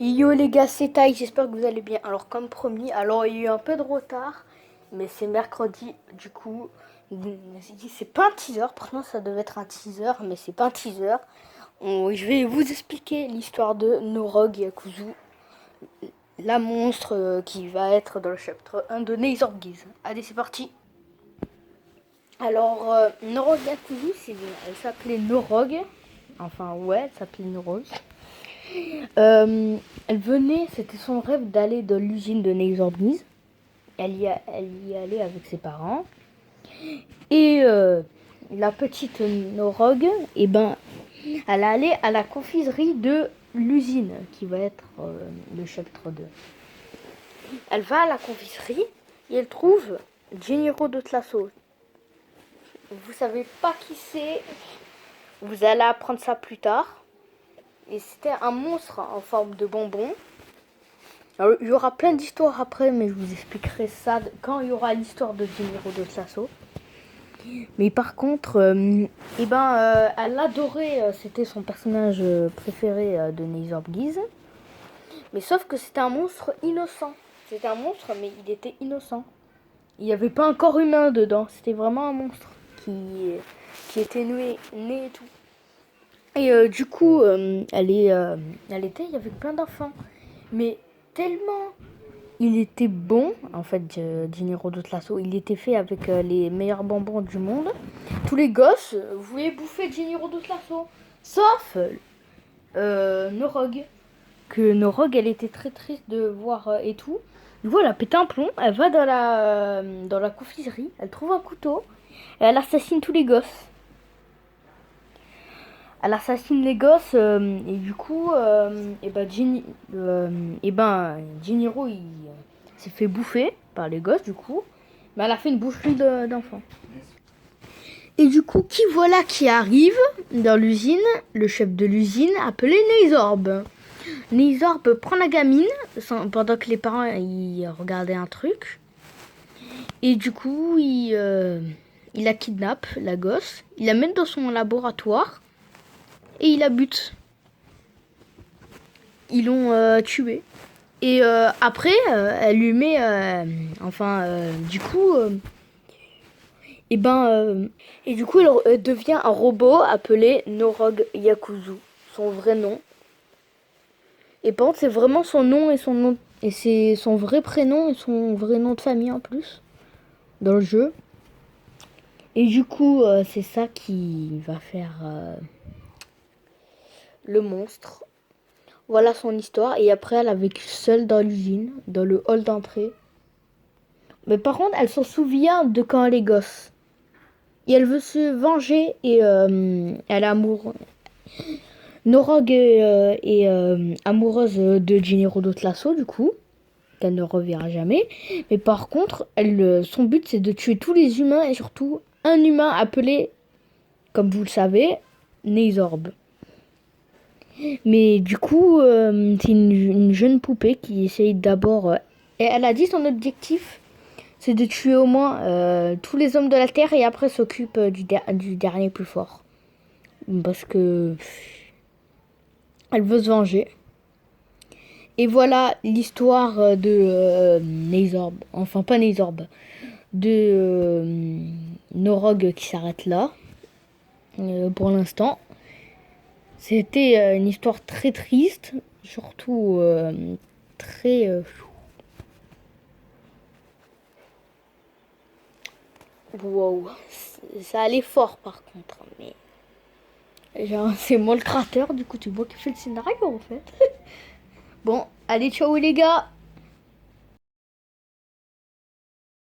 Yo les gars, c'est Taï, j'espère que vous allez bien. Alors comme promis, alors il y a eu un peu de retard, mais c'est mercredi, du coup, c'est pas un teaser, pourtant ça devait être un teaser, mais c'est pas un teaser. Je vais vous expliquer l'histoire de Norog Yakuzu, la monstre qui va être dans le chapitre 1 de Neizorgiz. Allez, c'est parti. Alors, Norog Yakuzu, elle s'appelait Norog, enfin ouais, elle s'appelait Norog. Elle venait, c'était son rêve d'aller dans l'usine de Neizorgiz. Elle y allait avec ses parents. Et la petite Norog, elle allait à la confiserie de l'usine, qui va être le chapitre 2. Elle va à la confiserie et elle trouve Geniero de Tlasso. Vous savez pas qui c'est, vous allez apprendre ça plus tard. Et c'était un monstre en forme de bonbon. Alors, il y aura plein d'histoires après, mais je vous expliquerai ça quand il y aura l'histoire de Geniero de Tlasso. Mais par contre, elle adorait, c'était son personnage préféré de Neizorgiz. Mais sauf que c'était un monstre innocent. C'était un monstre, mais il était innocent. Il n'y avait pas un corps humain dedans. C'était vraiment un monstre qui était né et tout. Et du coup, il y avait plein d'enfants. Mais tellement il était bon, en fait, Geniero de Tlasso. Il était fait avec les meilleurs bonbons du monde. Tous les gosses voulaient bouffer Geniero de Tlasso. Sauf Norog. Que Norog, elle était très triste de voir et tout. Du coup, elle a pété un plomb. Elle va dans la confiserie. Elle trouve un couteau. Et elle assassine tous les gosses. Elle assassine les gosses. Et du coup, Geniero, il s'est fait bouffer par les gosses, du coup. Mais elle a fait une boucherie d'enfants. Et du coup, qui arrive dans l'usine? Le chef de l'usine, appelé Neizorb. Neizorb prend la gamine pendant que les parents ils regardaient un truc. Et du coup, il la kidnappe, la gosse. Il la met dans son laboratoire. Et il la bute. Ils l'ont tuée. Et après, elle lui met... et du coup, elle devient un robot appelé Norog Yakuzu. Son vrai nom. Et par contre, c'est vraiment son nom et son nom. Et c'est son vrai prénom et son vrai nom de famille en plus. Dans le jeu. Et du coup, c'est ça qui va faire le monstre. Voilà son histoire. Et après, elle a vécu seule dans l'usine, dans le hall d'entrée. Mais par contre, elle s'en souvient de quand elle est gosse. Et elle veut se venger. Et elle est amoureuse. Norog est amoureuse de Geniero de Tlasso, du coup. Qu'elle ne reverra jamais. Mais par contre, son but, c'est de tuer tous les humains. Et surtout, un humain appelé, comme vous le savez, Neizorb. Mais du coup, c'est une jeune poupée qui essaye d'abord... et elle a dit son objectif, c'est de tuer au moins tous les hommes de la Terre et après s'occupe du dernier plus fort. Parce que... elle veut se venger. Et voilà l'histoire de Neizorb. Enfin, pas Neizorb. De Norog qui s'arrête là. Pour l'instant. C'était une histoire très triste. Surtout très... wow. Ça allait fort par contre. Mais... genre, c'est moi le créateur. Du coup, tu vois qui fait le scénario en fait. Bon, allez, ciao les gars.